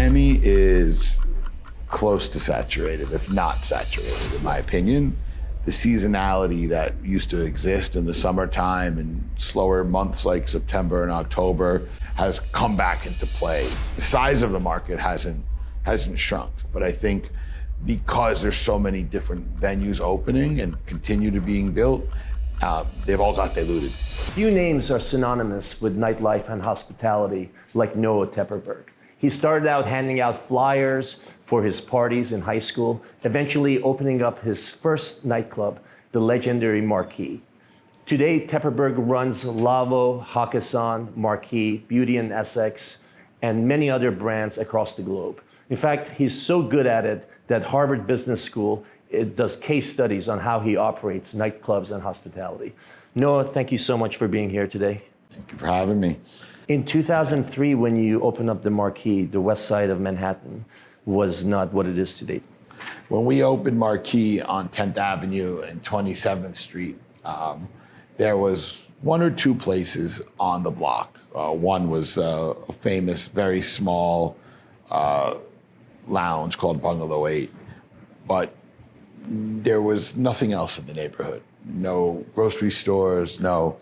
Miami is close to saturated, if not saturated, in my opinion. The seasonality that used to exist in the summertime and slower months like September and October has come back into play. The size of the market hasn't shrunk, but I think because there's so many different venues opening and continue to being built, they've all got diluted. Few names are synonymous with nightlife and hospitality like Noah Tepperberg. He started out handing out flyers for his parties in high school, eventually opening up his first nightclub, the legendary Marquee. Today, Tepperberg runs Lavo, Hakkasan, Marquee, Beauty in Essex, and many other brands across the globe. In fact, he's so good at it that Harvard Business School does case studies on how he operates nightclubs and hospitality. Noah, thank you so much for being here today. Thank you for having me. In 2003, when you opened up the Marquee, the west side of Manhattan was not what it is today. When we opened Marquee on 10th Avenue and 27th Street, there was one or two places on the block. One was a famous, very small lounge called Bungalow 8, but there was nothing else in the neighborhood. No grocery stores, no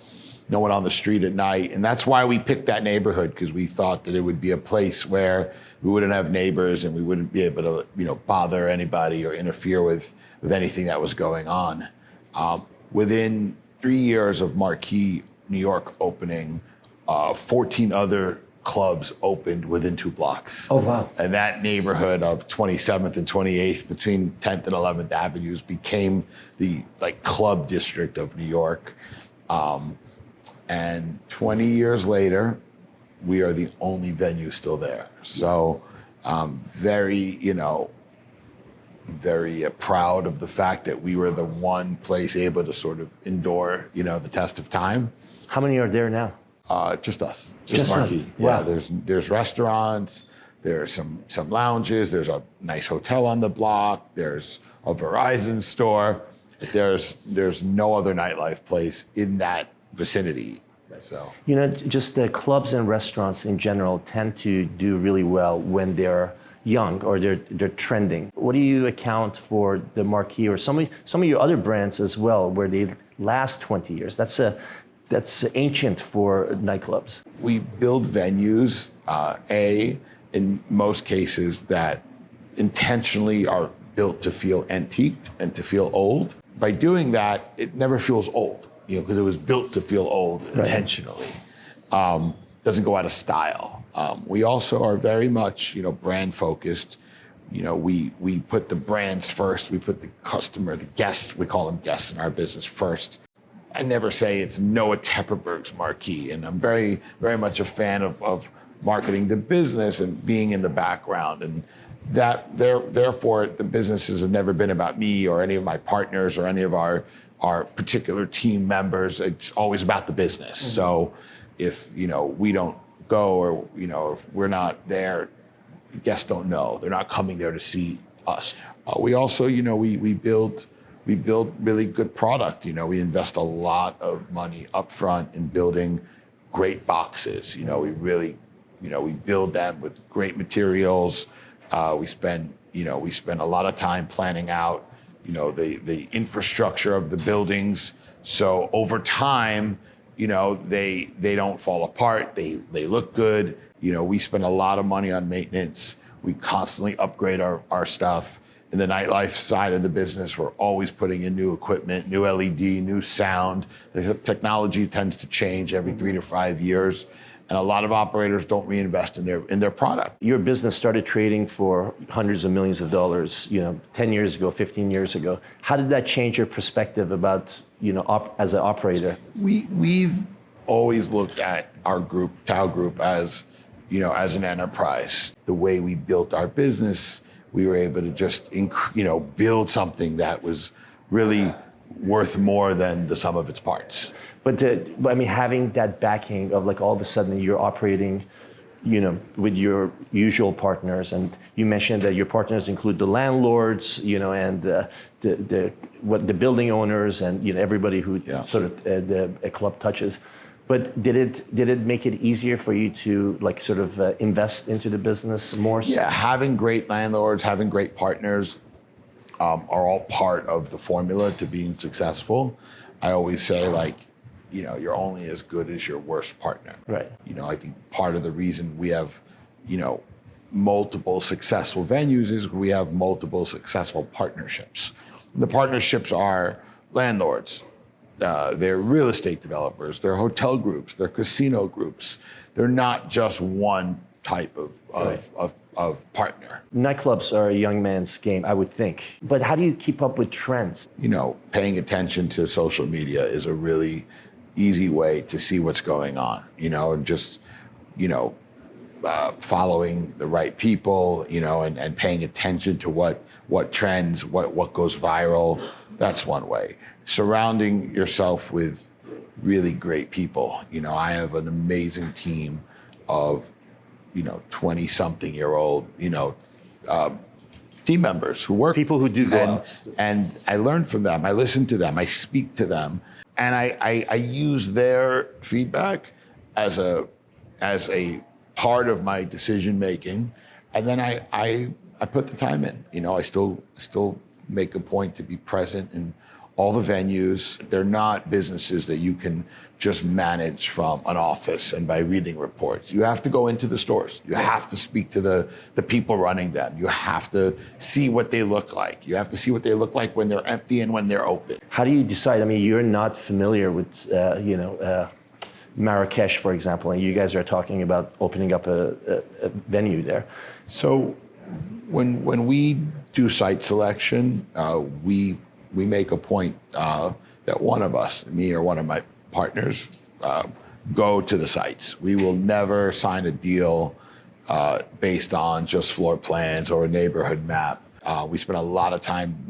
one on the street at night. And that's why we picked that neighborhood, because we thought that it would be a place where we wouldn't have neighbors and we wouldn't be able to, bother anybody or interfere with anything that was going on. Within 3 years of Marquee, New York opening, 14 other clubs opened within 2 blocks. Oh, wow. And that neighborhood of 27th and 28th between 10th and 11th Avenues became the club district of New York. And 20 years later, we are the only venue still there. So very proud of the fact that we were the one place able to sort of endure, the test of time. How many are there now? Just us, just Marquee. Wow. Yeah, there's restaurants, there's some lounges, there's a nice hotel on the block, there's a Verizon store. There's no other nightlife place in that vicinity. So just the clubs and restaurants in general tend to do really well when they're young or they're trending. What do you account for the Marquee or some of your other brands as well, where they last 20 years? That's ancient for nightclubs. We build venues, in most cases, that intentionally are built to feel antiqued and to feel old. By doing that, it never feels old, because it was built to feel old intentionally. Doesn't go out of style. We also are very much, brand focused. We put the brands first. We put the customer, the guest, we call them guests in our business, first. I never say it's Noah Tepperberg's Marquee, and I'm very, very much a fan of marketing the business and being in the background, and that therefore the businesses have never been about me or any of my partners or any of our particular team members. It's always about the business. Mm-hmm. So if we don't go or if we're not there, the guests don't know. They're not coming there to see us. We also we build really good product. We invest a lot of money up front in building great boxes. We really, we build them with great materials. We spend a lot of time planning out, the infrastructure of the buildings. So over time, they don't fall apart. They look good. We spend a lot of money on maintenance. We constantly upgrade our stuff. In the nightlife side of the business, we're always putting in new equipment, new LED, new sound. The technology tends to change every 3 to 5 years, and a lot of operators don't reinvest in their product. Your business started trading for hundreds of millions of dollars, 10 years ago, 15 years ago. How did that change your perspective about, as an operator? We've always looked at our group, Tao Group, as an enterprise. The way we built our business, we were able to just, build something that was really worth more than the sum of its parts. But having that backing of all of a sudden you're operating, with your usual partners, and you mentioned that your partners include the landlords, and the building owners, and everybody who sort of a club touches. But did it make it easier for you to like sort of invest into the business more? Yeah, having great landlords, having great partners are all part of the formula to being successful. I always say, like, you're only as good as your worst partner. Right. I think part of the reason we have, multiple successful venues is we have multiple successful partnerships. The partnerships are landlords, they're real estate developers, they're hotel groups, they're casino groups. They're not just one type of partner. Nightclubs are a young man's game, I would think. But how do you keep up with trends? Paying attention to social media is a really easy way to see what's going on, and just, following the right people, and paying attention to what trends, what goes viral. That's one way. Surrounding yourself with really great people. I have an amazing team of 20-something-year-old, team members who work. People who do that. And I learn from them. I listen to them. I speak to them. And I use their feedback as a part of my decision making. And then I put the time in. I still make a point to be present in all the venues. They're not businesses that you can just manage from an office and by reading reports. You have to go into the stores. You have to speak to the people running them. You have to see what they look like. You have to see what they look like when they're empty and when they're open. How do you decide? I mean, you're not familiar with, Marrakesh, for example, and you guys are talking about opening up a venue there. So when we do site selection, we make a point that one of us, me or one of my partners, go to the sites. We will never sign a deal based on just floor plans or a neighborhood map. We spend a lot of time,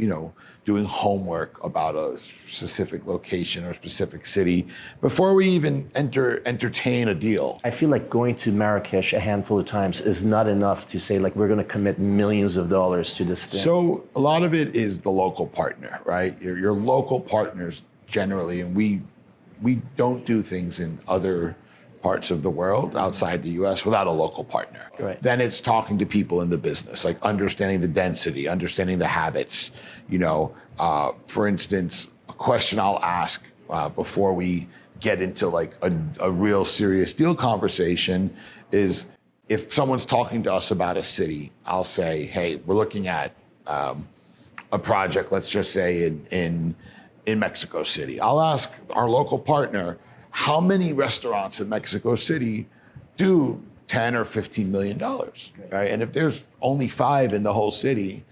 doing homework about a specific location or specific city before we even entertain a deal. I feel like going to Marrakesh a handful of times is not enough to say, like, we're going to commit millions of dollars to this thing. So a lot of it is the local partner, right? Your local partners generally, and we don't do things in other parts of the world outside the US without a local partner. Right. Then it's talking to people in the business, like understanding the density, understanding the habits. For instance, a question I'll ask before we get into like a real serious deal conversation is, if someone's talking to us about a city, I'll say, hey, we're looking at a project, let's just say in Mexico City. I'll ask our local partner, how many restaurants in Mexico City do 10 or 15 million dollars, right? And if there's only 5 in the whole city,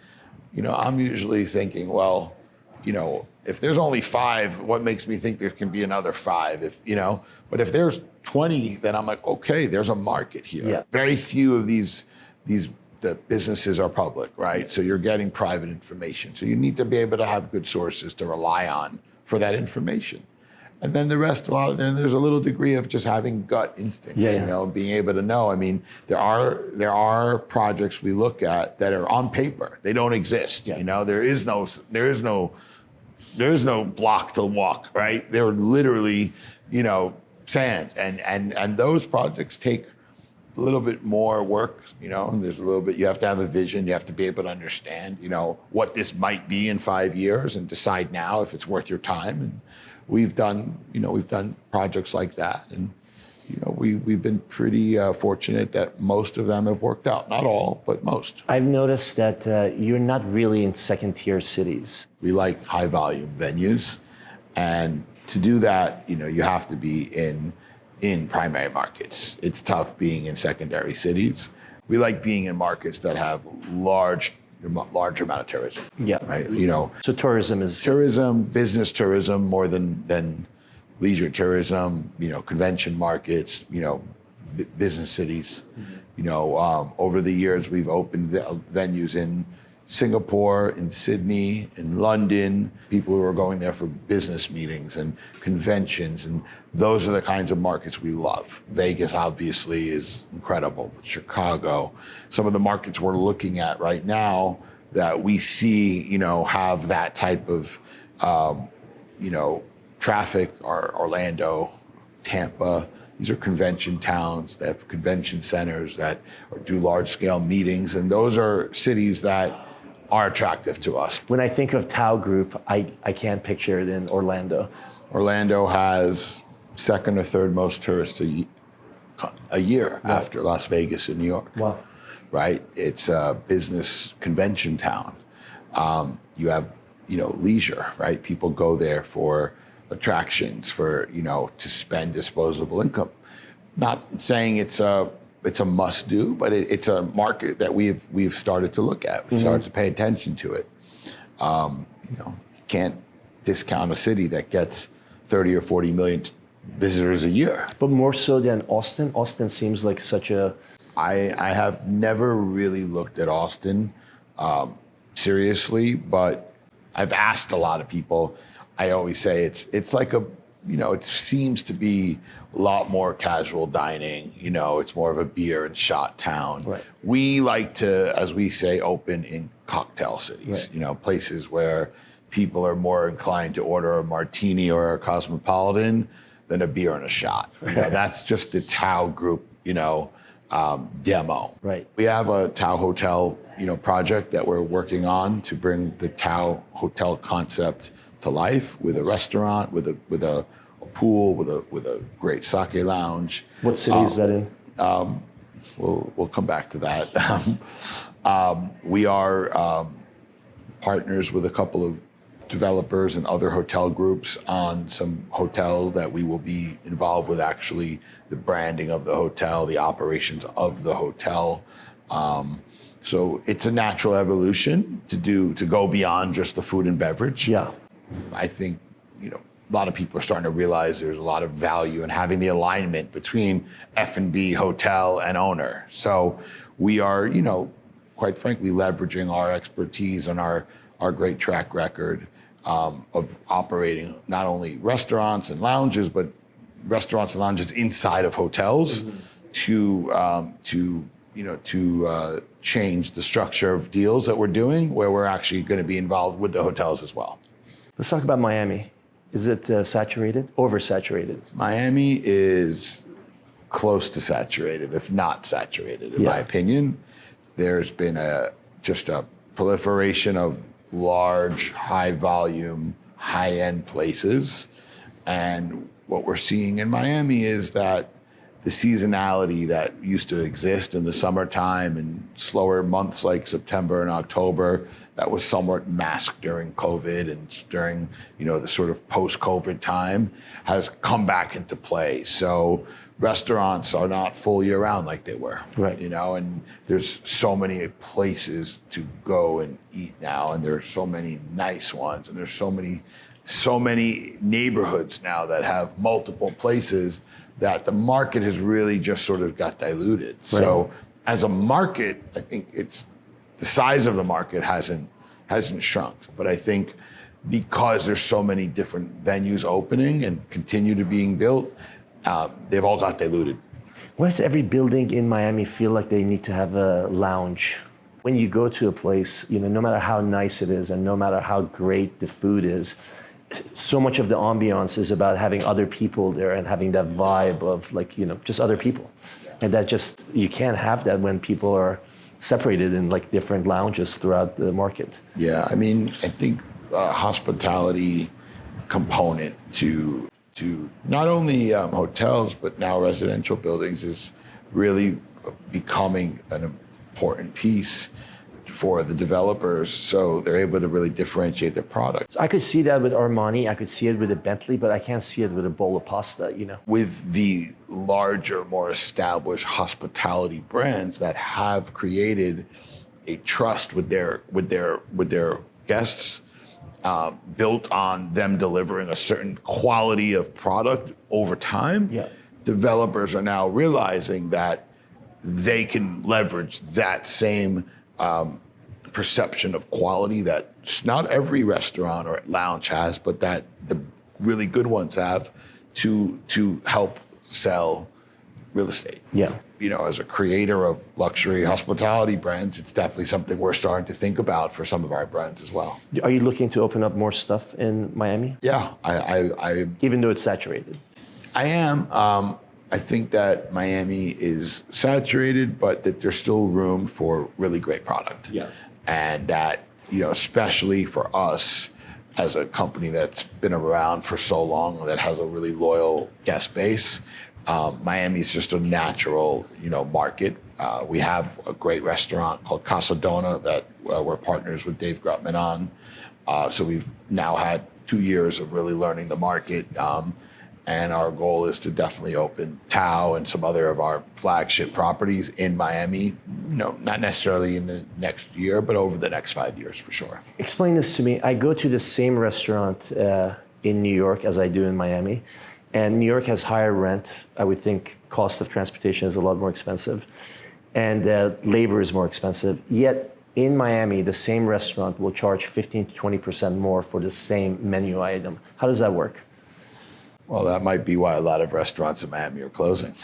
I'm usually thinking, well, if there's only 5, what makes me think there can be another 5? But if there's 20, then I'm like, okay, there's a market here. Yeah. Very few of the businesses are public, right? So you're getting private information. So you need to be able to have good sources to rely on for that information. And then the rest, then there's a little degree of just having gut instincts, being able to know. I mean, there are projects we look at that are on paper. They don't exist. Yeah. There is no block to walk, right? They're literally, sand. And those projects take a little bit more work, and there's a little bit, you have to have a vision, you have to be able to understand, what this might be in 5 years and decide now if it's worth your time. And we've done projects like that, and we've been pretty fortunate that most of them have worked out. Not all, but most. I've noticed that you're not really in second-tier cities. We like high-volume venues, and to do that, you have to be in primary markets. It's tough being in secondary cities. We like being in markets that have large amount of tourism. Yeah. Right. So tourism is business tourism more than leisure tourism. Convention markets. Business cities. Over the years we've opened venues in Singapore, in Sydney, in London. People who are going there for business meetings and conventions, and those are the kinds of markets we love. Vegas obviously is incredible, but Chicago, some of the markets we're looking at right now that we see, have that type of, traffic are Orlando, Tampa. These are convention towns that have convention centers that do large-scale meetings, and those are cities that are attractive to us. When I think of Tao Group, I can't picture it in Orlando. Orlando has second or third most tourists a year after Las Vegas and New York. Wow. Right? It's a business convention town. You have, leisure, right? People go there for attractions, for, to spend disposable income. Not saying it's a must do, but it's a market that we've started to look at. We've started to pay attention to it. You can't discount a city that gets 30 or 40 million visitors a year. But more so than Austin? Austin seems like such a... I have never really looked at Austin seriously, but I've asked a lot of people. I always say it's like it seems to be a lot more casual dining. It's more of a beer and shot town. Right. We like to, as we say, open in cocktail cities, right. Places where people are more inclined to order a martini or a cosmopolitan than a beer and a shot. That's just the Tao Group, demo. Right. We have a Tao Hotel, project that we're working on to bring the Tao Hotel concept to life with a restaurant, with a pool, with a great sake lounge. What city is that in? We'll come back to that. We are partners with a couple of developers and other hotel groups on some hotel that we will be involved with, actually the branding of the hotel, the operations of the hotel. So it's a natural evolution to go beyond just the food and beverage. Yeah. I think, a lot of people are starting to realize there's a lot of value in having the alignment between F&B, hotel, and owner. So we are, quite frankly, leveraging our expertise and our great track record of operating not only restaurants and lounges, but restaurants and lounges inside of hotels to change the structure of deals that we're doing, where we're actually going to be involved with the hotels as well. Let's talk about Miami. Is it saturated, oversaturated? Miami is close to saturated, if not saturated, in my opinion. There's been just a proliferation of large, high volume, high-end places. And what we're seeing in Miami is that the seasonality that used to exist in the summertime and slower months like September and October, that was somewhat masked during COVID and during, the sort of post-COVID time, has come back into play. So restaurants are not full year round like they were, right. And there's so many places to go and eat now, and there's so many nice ones, and there's so many neighborhoods now that have multiple places that the market has really just sort of got diluted. Right. So as a market, I think the size of the market hasn't shrunk, but I think because there's so many different venues opening and continue to being built, they've all got diluted. Why does every building in Miami feel like they need to have a lounge? When you go to a place, no matter how nice it is and no matter how great the food is, so much of the ambiance is about having other people there and having that vibe of just other people. Yeah. And that you can't have that when people are separated in different lounges throughout the market. Yeah, I think hospitality component to not only hotels, but now residential buildings is really becoming an important piece for the developers, so they're able to really differentiate their product. So I could see that with Armani, I could see it with a Bentley, but I can't see it with a bowl of pasta, With the larger, more established hospitality brands that have created a trust with their guests, built on them delivering a certain quality of product over time, developers are now realizing that they can leverage that same perception of quality that not every restaurant or lounge has, but that the really good ones have to help sell real estate. Yeah. As a creator of luxury hospitality brands, it's definitely something we're starting to think about for some of our brands as well. Are you looking to open up more stuff in Miami? Yeah, I even though it's saturated. I am. I think that Miami is saturated, but that there's still room for really great product. Yeah. And that, especially for us as a company that's been around for so long, that has a really loyal guest base, Miami is just a natural, market. We have a great restaurant called Casa Dona that we're partners with Dave Grutman on. So we've now had 2 years of really learning the market. And our goal is to definitely open Tao and some other of our flagship properties in Miami, not necessarily in the next year, but over the next 5 years for sure. Explain this to me. I go to the same restaurant in New York as I do in Miami. And New York has higher rent. I would think cost of transportation is a lot more expensive. And labor is more expensive. Yet in Miami, the same restaurant will charge 15 to 20% more for the same menu item. How does that work? Well, that might be why a lot of restaurants in Miami are closing.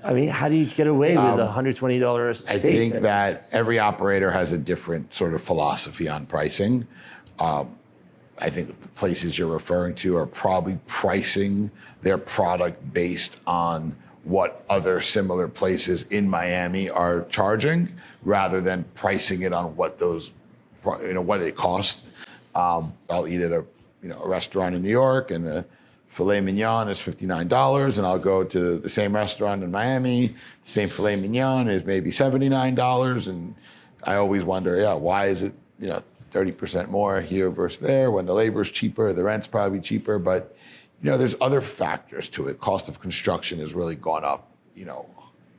I mean, how do you get away with a $120 steak? I think that every operator has a different sort of philosophy on pricing. I think the places you're referring to are probably pricing their product based on what other similar places in Miami are charging, rather than pricing it on what what it costs. I'll eat at a restaurant in New York, and the filet mignon is $59, and I'll go to the same restaurant in Miami, the same filet mignon is maybe $79, and I always wonder, why is it 30% more here versus there when the labor's cheaper, the rent's probably cheaper, but there's other factors to it. Cost of construction has really gone up,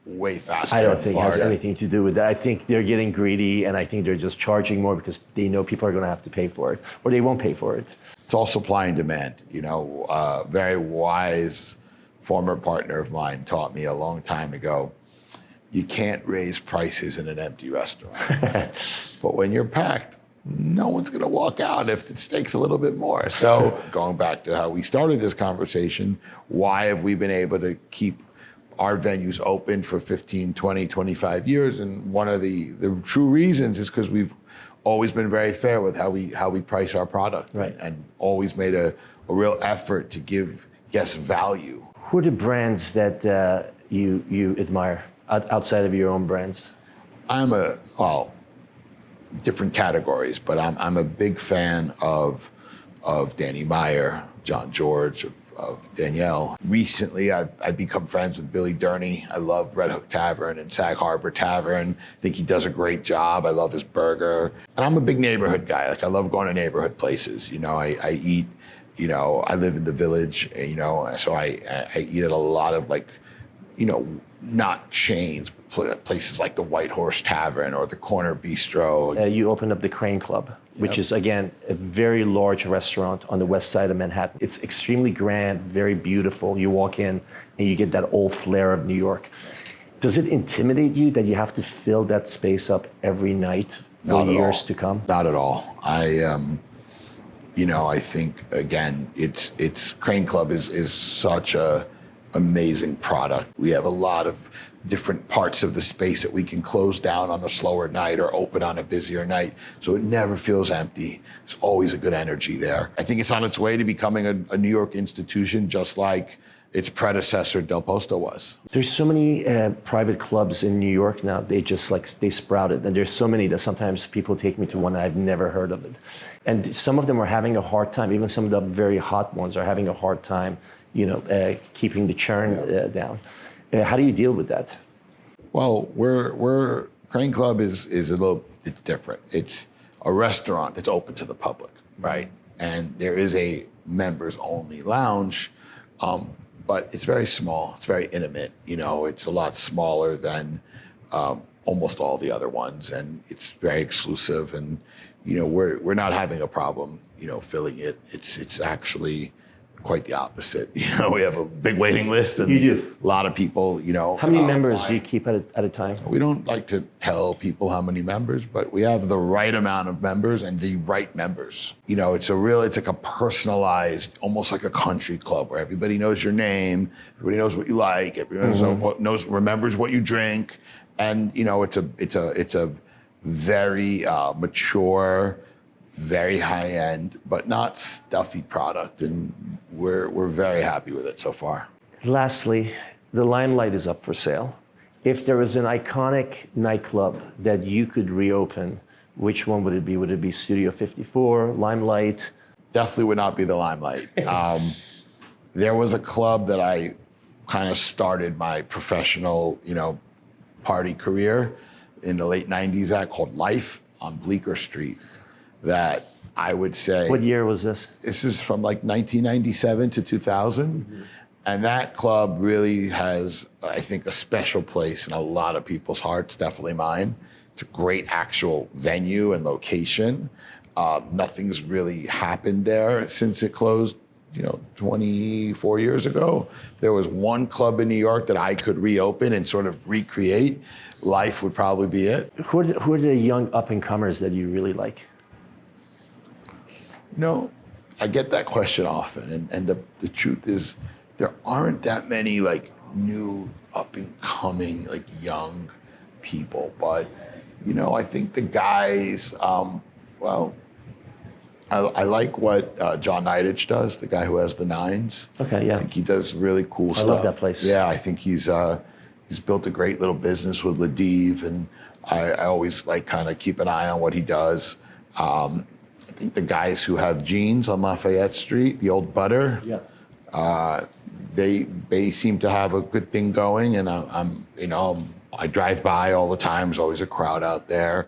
way faster. I don't think it has anything to do with that. I think they're getting greedy, and I think they're just charging more because they know people are going to have to pay for it, or they won't pay for it. It's all supply and demand. Very wise former partner of mine taught me a long time ago, you can't raise prices in an empty restaurant. But when you're packed, no one's going to walk out if the steak's a little bit more. So going back to how we started this conversation, why have we been able to keep our venues open for 15, 20, 25 years? And one of the true reasons is because we've always been very fair with how we price our product, right, and always made a real effort to give guests value. Who are the brands that you admire outside of your own brands? Different categories, but I'm a big fan of Danny Meyer, John George, of Danielle. Recently, I've become friends with Billy Durney. I love Red Hook Tavern and Sag Harbor Tavern. I think he does a great job. I love his burger. And I'm a big neighborhood guy. Like, I love going to neighborhood places. I eat, I live in the Village, so I eat at a lot of not chains, but places like the White Horse Tavern or the Corner Bistro. You opened up the Crane Club, which is, again, a very large restaurant on the west side of Manhattan. It's extremely grand, very beautiful. You walk in and you get that old flair of New York. Does it intimidate you that you have to fill that space up every night for years to come? Not at all. I think, again, it's Crane Club is such a amazing product. We have a lot of different parts of the space that we can close down on a slower night or open on a busier night, so it never feels empty. There's always a good energy there. I think it's on its way to becoming a New York institution, just like its predecessor Del Posto was. There's so many private clubs in New York now. They sprouted, and there's so many that sometimes people take me to one and I've never heard of it. And some of them are having a hard time. Even some of the very hot ones are having a hard time keeping the churn down. How do you deal with that? Well, we're Crane Club is it's different. It's a restaurant that's open to the public, right? And there is a members only lounge, but it's very small. It's very intimate. It's a lot smaller than almost all the other ones, and it's very exclusive. And we're not having a problem, filling it. It's actually quite the opposite. We have a big waiting list, and you do. A lot of people, How many members do you keep at a time? We don't like to tell people how many members, but we have the right amount of members and the right members. It's like a personalized, almost like a country club where everybody knows your name, everybody knows what you like, everybody remembers what you drink, and it's a very mature, very high-end, but not stuffy product, and we're very happy with it so far. Lastly, the Limelight is up for sale. If there was an iconic nightclub that you could reopen, which one would it be? Would it be Studio 54, Limelight? Definitely would not be the Limelight. There was a club that I kind of started my professional, party career in the late 90s at called Life on Bleecker Street that I would say... What year was this? This is from like 1997 to 2000. Mm-hmm. And that club really has, I think, a special place in a lot of people's hearts, definitely mine. It's a great actual venue and location. Nothing's really happened there since it closed, 24 years ago. If there was one club in New York that I could reopen and sort of recreate, Life would probably be it. Who are the young up-and-comers that you really like? I get that question often, and the truth is, there aren't that many new up-and-coming young people. But, I think the guys, I like what John Nidich does, the guy who has the Nines. Okay, yeah. I think he does really cool stuff. I love that place. Yeah, I think he's built a great little business with Ladiv, and I always kind of keep an eye on what he does. I think the guys who have jeans on Lafayette Street, the old Butter, they seem to have a good thing going, and I drive by all the time. There's always a crowd out there.